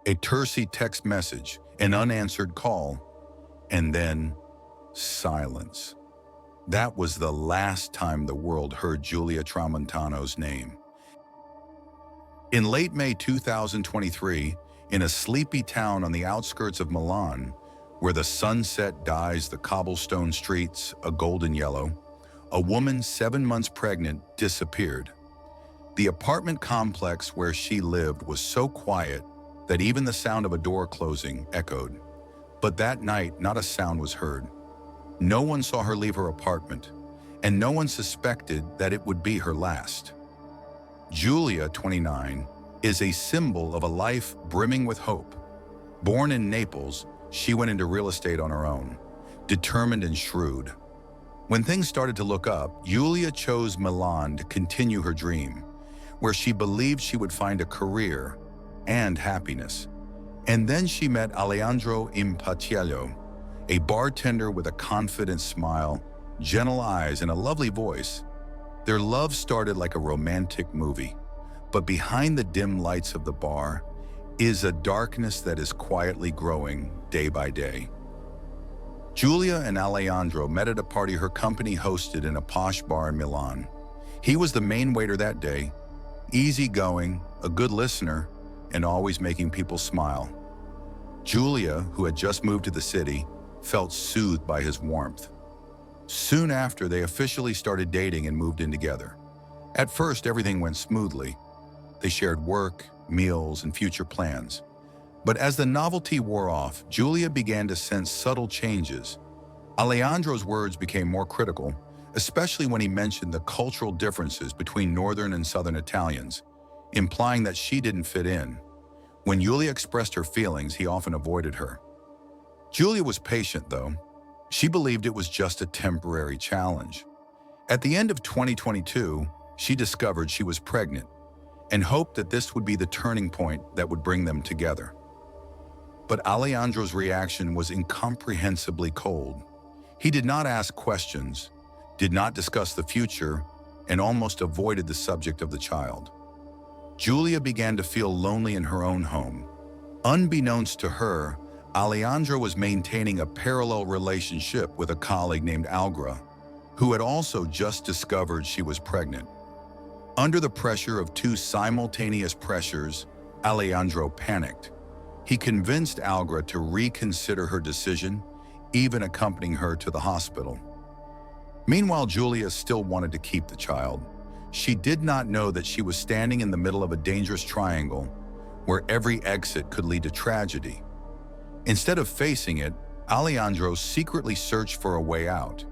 a terse text message, an unanswered call, and then silence. That was the last time the world heard Giulia Tramontano's name. In late May 2023, in a sleepy town on the outskirts of Milan, where the sunset dyes the cobblestone streets a golden yellow, a woman 7 months pregnant disappeared. The apartment complex where she lived was so quiet that even the sound of a door closing echoed. But that night, not a sound was heard. No one saw her leave her apartment, and no one suspected that it would be her last. Giulia, 29, is a symbol of a life brimming with hope. Born in Naples, she went into real estate on her own, determined and shrewd. When things started to look up, Giulia chose Milan to continue her dream, where she believed she would find a career and happiness. And then she met Alejandro Impatiello, a bartender with a confident smile, gentle eyes, and a lovely voice. Their love started like a romantic movie, but behind the dim lights of the bar is a darkness that is quietly growing day by day. Giulia and Alejandro met at a party her company hosted in a posh bar in Milan. He was the main waiter that day, easygoing, a good listener, and always making people smile. Giulia, who had just moved to the city, felt soothed by his warmth. Soon after, they officially started dating and moved in together. At first, everything went smoothly. They shared work, meals, and future plans. But as the novelty wore off, Giulia began to sense subtle changes. Alejandro's words became more critical, especially when he mentioned the cultural differences between northern and southern Italians, implying that she didn't fit in. When Giulia expressed her feelings, he often avoided her. Giulia was patient, though. She believed it was just a temporary challenge. At the end of 2022, she discovered she was pregnant and hoped that this would be the turning point that would bring them together. But Alejandro's reaction was incomprehensibly cold. He did not ask questions, did not discuss the future, and almost avoided the subject of the child. Giulia began to feel lonely in her own home. Unbeknownst to her, Alejandro was maintaining a parallel relationship with a colleague named Algra, who had also just discovered she was pregnant. Under the pressure of two simultaneous pressures, Alejandro panicked. He convinced Algra to reconsider her decision, even accompanying her to the hospital. Meanwhile, Giulia still wanted to keep the child. She did not know that she was standing in the middle of a dangerous triangle where every exit could lead to tragedy. Instead of facing it, Alejandro secretly searched for a way out.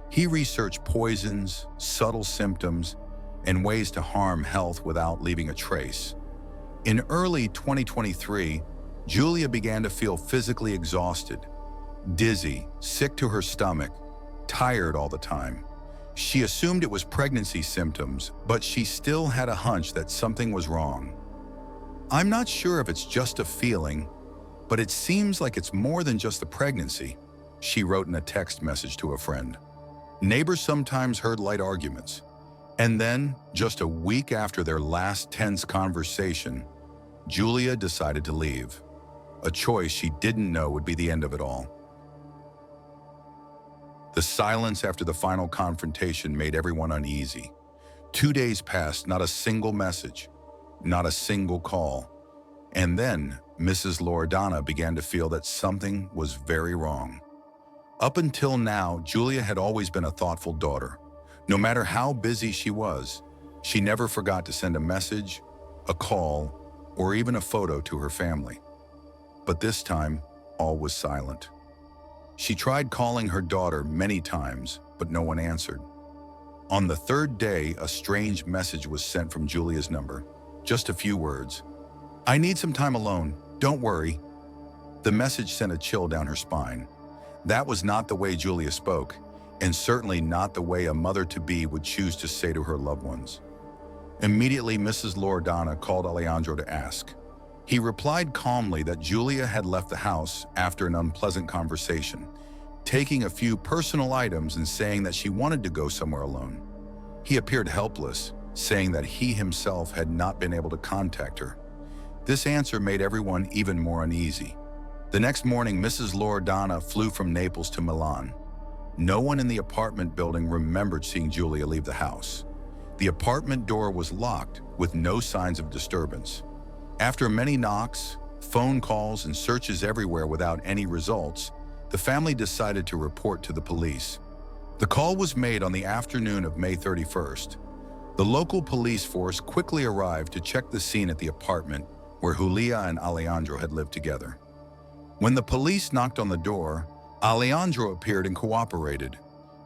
He researched poisons, subtle symptoms, and ways to harm health without leaving a trace. In early 2023, Giulia began to feel physically exhausted, dizzy, sick to her stomach, tired all the time. She assumed it was pregnancy symptoms, but she still had a hunch that something was wrong. "I'm not sure if it's just a feeling, but it seems like it's more than just the pregnancy," she wrote in a text message to a friend. Neighbors sometimes heard light arguments. And then, just a week after their last tense conversation, Giulia decided to leave, a choice she didn't know would be the end of it all. The silence after the final confrontation made everyone uneasy. 2 days passed, not a single message, not a single call. And then, Mrs. Loredana began to feel that something was very wrong. Up until now, Giulia had always been a thoughtful daughter. No matter how busy she was, she never forgot to send a message, a call, or even a photo to her family. But this time, all was silent. She tried calling her daughter many times, but no one answered. On the third day, a strange message was sent from Giulia's number. Just a few words. "I need some time alone. Don't worry." The message sent a chill down her spine. That was not the way Giulia spoke, and certainly not the way a mother-to-be would choose to say to her loved ones. Immediately, Mrs. Loredana called Alejandro to ask. He replied calmly that Giulia had left the house after an unpleasant conversation, taking a few personal items and saying that she wanted to go somewhere alone. He appeared helpless, saying that he himself had not been able to contact her. This answer made everyone even more uneasy. The next morning, Mrs. Loredana flew from Naples to Milan. No one in the apartment building remembered seeing Giulia leave the house. The apartment door was locked with no signs of disturbance. After many knocks, phone calls, and searches everywhere without any results, the family decided to report to the police. The call was made on the afternoon of May 31st. The local police force quickly arrived to check the scene at the apartment where Giulia and Alejandro had lived together. When the police knocked on the door, Alejandro appeared and cooperated.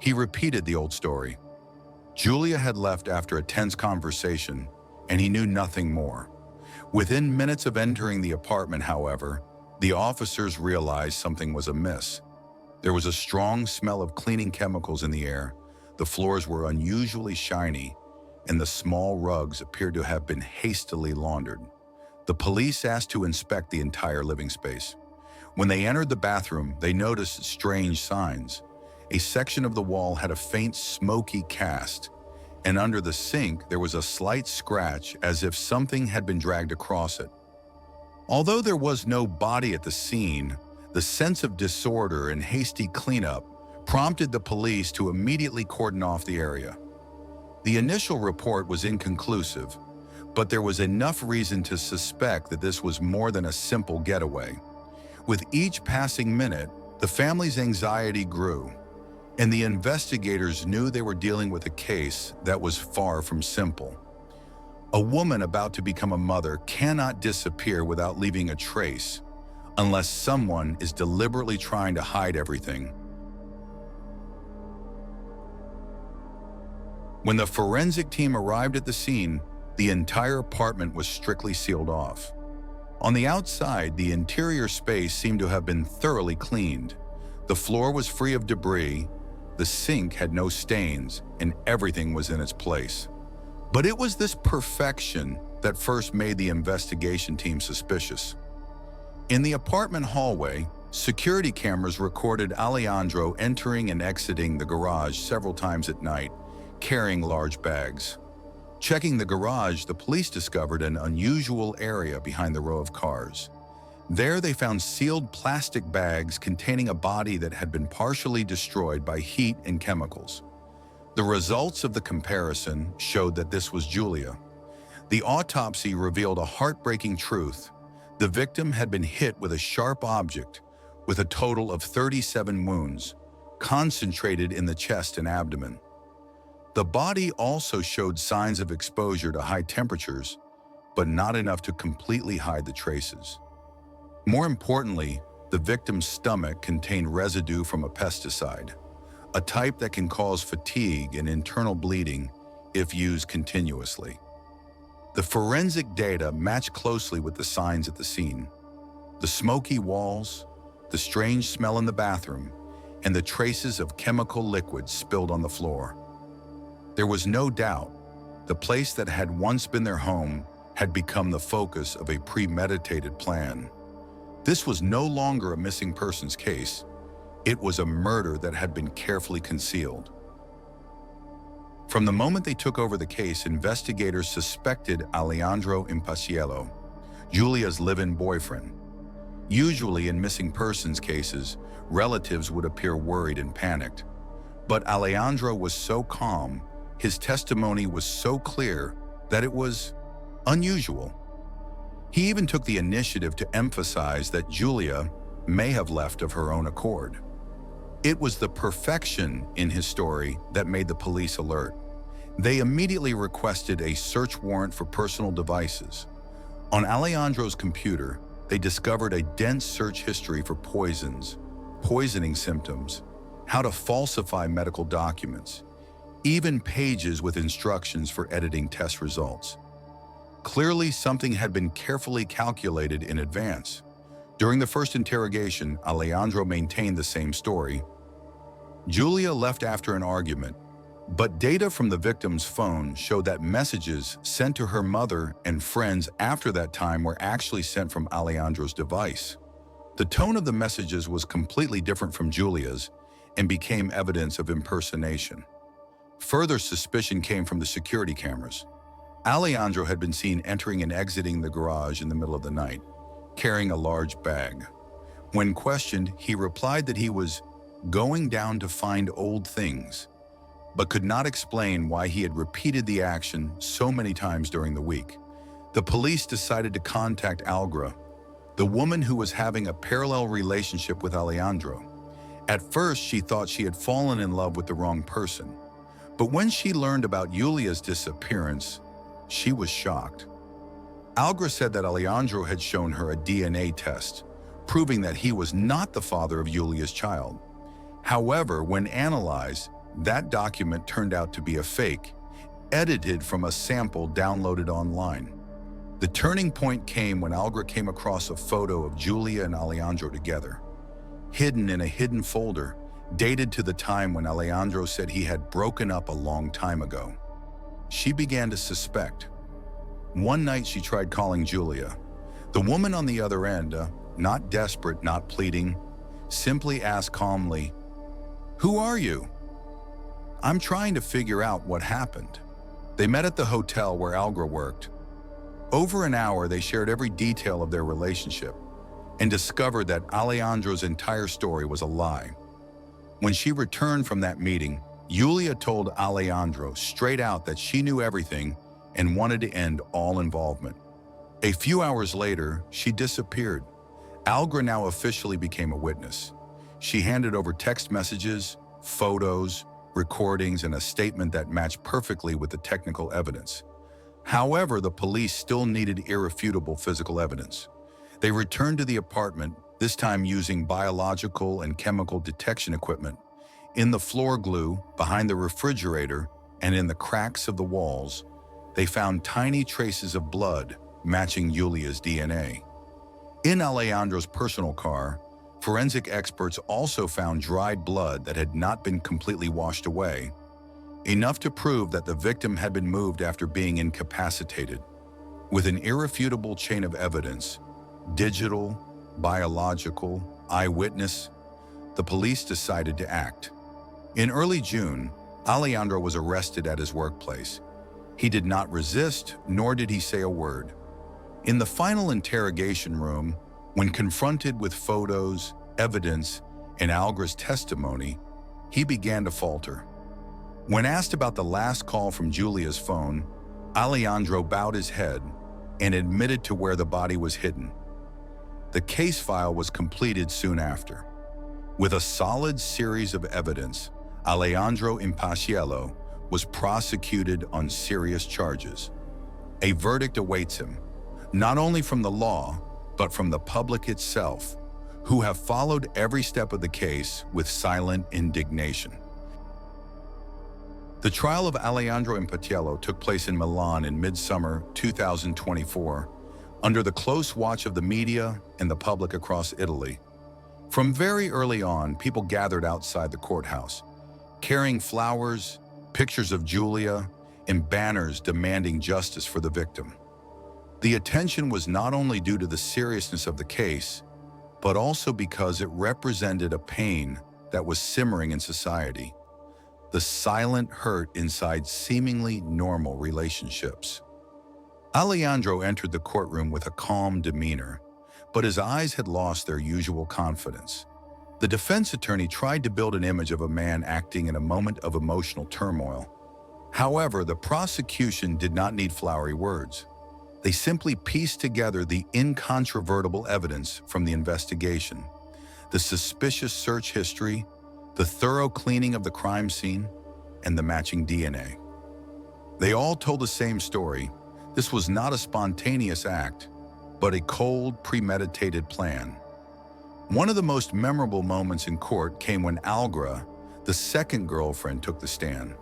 He repeated the old story. Giulia had left after a tense conversation, and he knew nothing more. Within minutes of entering the apartment, however, the officers realized something was amiss. There was a strong smell of cleaning chemicals in the air, the floors were unusually shiny, and the small rugs appeared to have been hastily laundered. The police asked to inspect the entire living space. When they entered the bathroom, they noticed strange signs. A section of the wall had a faint smoky cast, and under the sink there was a slight scratch as if something had been dragged across it. Although there was no body at the scene, the sense of disorder and hasty cleanup prompted the police to immediately cordon off the area. The initial report was inconclusive, but there was enough reason to suspect that this was more than a simple getaway. With each passing minute, the family's anxiety grew, and the investigators knew they were dealing with a case that was far from simple. A woman about to become a mother cannot disappear without leaving a trace, unless someone is deliberately trying to hide everything. When the forensic team arrived at the scene, the entire apartment was strictly sealed off. On the outside, the interior space seemed to have been thoroughly cleaned. The floor was free of debris, the sink had no stains, and everything was in its place. But it was this perfection that first made the investigation team suspicious. In the apartment hallway, security cameras recorded Alejandro entering and exiting the garage several times at night, carrying large bags. Checking the garage, the police discovered an unusual area behind the row of cars. There they found sealed plastic bags containing a body that had been partially destroyed by heat and chemicals. The results of the comparison showed that this was Giulia. The autopsy revealed a heartbreaking truth. The victim had been hit with a sharp object, with a total of 37 wounds, concentrated in the chest and abdomen. The body also showed signs of exposure to high temperatures, but not enough to completely hide the traces. More importantly, the victim's stomach contained residue from a pesticide, a type that can cause fatigue and internal bleeding if used continuously. The forensic data matched closely with the signs at the scene. The smoky walls, the strange smell in the bathroom, and the traces of chemical liquid spilled on the floor. There was no doubt the place that had once been their home had become the focus of a premeditated plan. This was no longer a missing persons case. It was a murder that had been carefully concealed. From the moment they took over the case, investigators suspected Alejandro Impaciello, Giulia's live-in boyfriend. Usually in missing persons cases, relatives would appear worried and panicked. But Alejandro was so calm, his testimony was so clear that it was unusual. He even took the initiative to emphasize that Giulia may have left of her own accord. It was the perfection in his story that made the police alert. They immediately requested a search warrant for personal devices. On Alejandro's computer, they discovered a dense search history for poisons, poisoning symptoms, how to falsify medical documents, even pages with instructions for editing test results. Clearly, something had been carefully calculated in advance. During the first interrogation, Alejandro maintained the same story. Giulia left after an argument, but data from the victim's phone showed that messages sent to her mother and friends after that time were actually sent from Alejandro's device. The tone of the messages was completely different from Giulia's and became evidence of impersonation. Further suspicion came from the security cameras. Alejandro had been seen entering and exiting the garage in the middle of the night, carrying a large bag. When questioned, he replied that he was going down to find old things, but could not explain why he had repeated the action so many times during the week. The police decided to contact Algra, the woman who was having a parallel relationship with Alejandro. At first, she thought she had fallen in love with the wrong person, but when she learned about Giulia's disappearance, she was shocked. Algra said that Alejandro had shown her a DNA test, proving that he was not the father of Giulia's child. However, when analyzed, that document turned out to be a fake, edited from a sample downloaded online. The turning point came when Algra came across a photo of Giulia and Alejandro together, hidden in a hidden folder, dated to the time when Alejandro said he had broken up a long time ago. She began to suspect. One night she tried calling Giulia. The woman on the other end, not desperate, not pleading, simply asked calmly, "Who are you?" "I'm trying to figure out what happened." They met at the hotel where Algra worked. Over an hour, they shared every detail of their relationship and discovered that Alejandro's entire story was a lie. When she returned from that meeting, Giulia told Alejandro straight out that she knew everything and wanted to end all involvement. A few hours later, she disappeared. Algra now officially became a witness. She handed over text messages, photos, recordings, and a statement that matched perfectly with the technical evidence. However, the police still needed irrefutable physical evidence. They returned to the apartment, this time using biological and chemical detection equipment. In the floor glue, behind the refrigerator, and in the cracks of the walls, they found tiny traces of blood matching Giulia's DNA. In Alejandro's personal car, forensic experts also found dried blood that had not been completely washed away, enough to prove that the victim had been moved after being incapacitated. With an irrefutable chain of evidence, digital, biological, eyewitness, the police decided to act. In early June, Alejandro was arrested at his workplace. He did not resist, nor did he say a word. In the final interrogation room, when confronted with photos, evidence, and Algra's testimony, he began to falter. When asked about the last call from Giulia's phone, Alejandro bowed his head and admitted to where the body was hidden. The case file was completed soon after. With a solid series of evidence, Alejandro Impaciello was prosecuted on serious charges. A verdict awaits him, not only from the law, but from the public itself, who have followed every step of the case with silent indignation. The trial of Alejandro Impaciello took place in Milan in midsummer 2024, under the close watch of the media and the public across Italy. From very early on, people gathered outside the courthouse, carrying flowers, pictures of Giulia, and banners demanding justice for the victim. The attention was not only due to the seriousness of the case, but also because it represented a pain that was simmering in society, the silent hurt inside seemingly normal relationships. Alejandro entered the courtroom with a calm demeanor, but his eyes had lost their usual confidence. The defense attorney tried to build an image of a man acting in a moment of emotional turmoil. However, the prosecution did not need flowery words. They simply pieced together the incontrovertible evidence from the investigation, the suspicious search history, the thorough cleaning of the crime scene, and the matching DNA. They all told the same story. This was not a spontaneous act, but a cold, premeditated plan. One of the most memorable moments in court came when Algra, the second girlfriend, took the stand.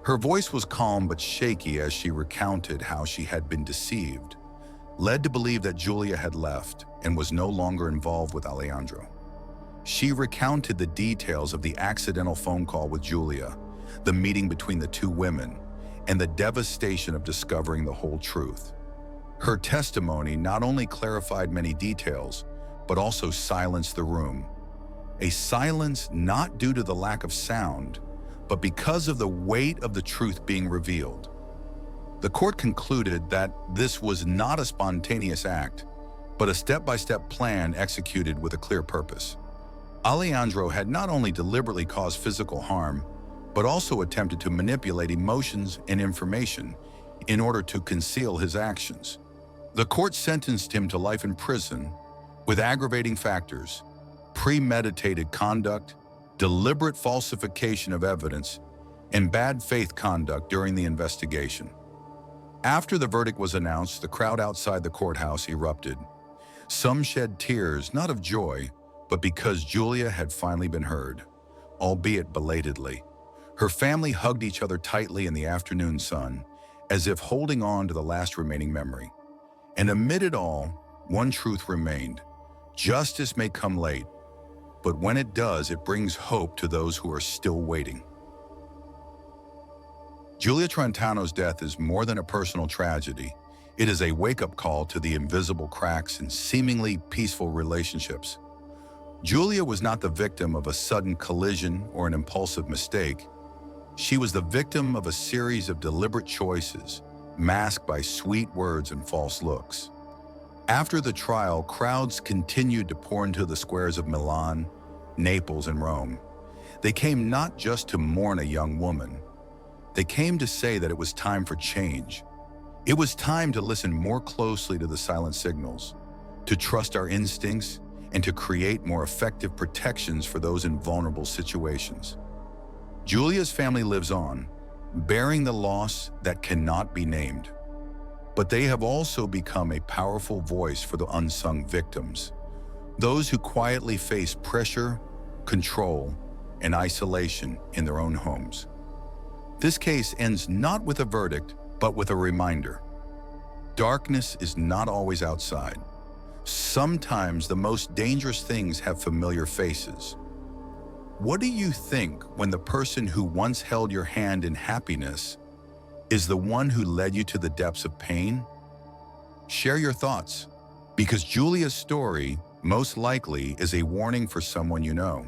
Her voice was calm but shaky as she recounted how she had been deceived, led to believe that Giulia had left and was no longer involved with Alejandro. She recounted the details of the accidental phone call with Giulia, the meeting between the two women, and the devastation of discovering the whole truth. Her testimony not only clarified many details, but also silenced the room. A silence not due to the lack of sound, but because of the weight of the truth being revealed. The court concluded that this was not a spontaneous act, but a step-by-step plan executed with a clear purpose. Alejandro had not only deliberately caused physical harm, but also attempted to manipulate emotions and information in order to conceal his actions. The court sentenced him to life in prison with aggravating factors, premeditated conduct, deliberate falsification of evidence, and bad faith conduct during the investigation. After the verdict was announced, the crowd outside the courthouse erupted. Some shed tears, not of joy, but because Giulia had finally been heard, albeit belatedly. Her family hugged each other tightly in the afternoon sun, as if holding on to the last remaining memory. And amid it all, one truth remained. Justice may come late, but when it does, it brings hope to those who are still waiting. Giulia Tramontano's death is more than a personal tragedy. It is a wake-up call to the invisible cracks in seemingly peaceful relationships. Giulia was not the victim of a sudden collision or an impulsive mistake. She was the victim of a series of deliberate choices, masked by sweet words and false looks. After the trial, crowds continued to pour into the squares of Milan, Naples, and Rome. They came not just to mourn a young woman. They came to say that it was time for change. It was time to listen more closely to the silent signals, to trust our instincts, and to create more effective protections for those in vulnerable situations. Giulia's family lives on, bearing the loss that cannot be named. But they have also become a powerful voice for the unsung victims, those who quietly face pressure, control, and isolation in their own homes. This case ends not with a verdict, but with a reminder. Darkness is not always outside. Sometimes the most dangerous things have familiar faces. What do you think when the person who once held your hand in happiness is the one who led you to the depths of pain? Share your thoughts, because Giulia's story most likely is a warning for someone you know.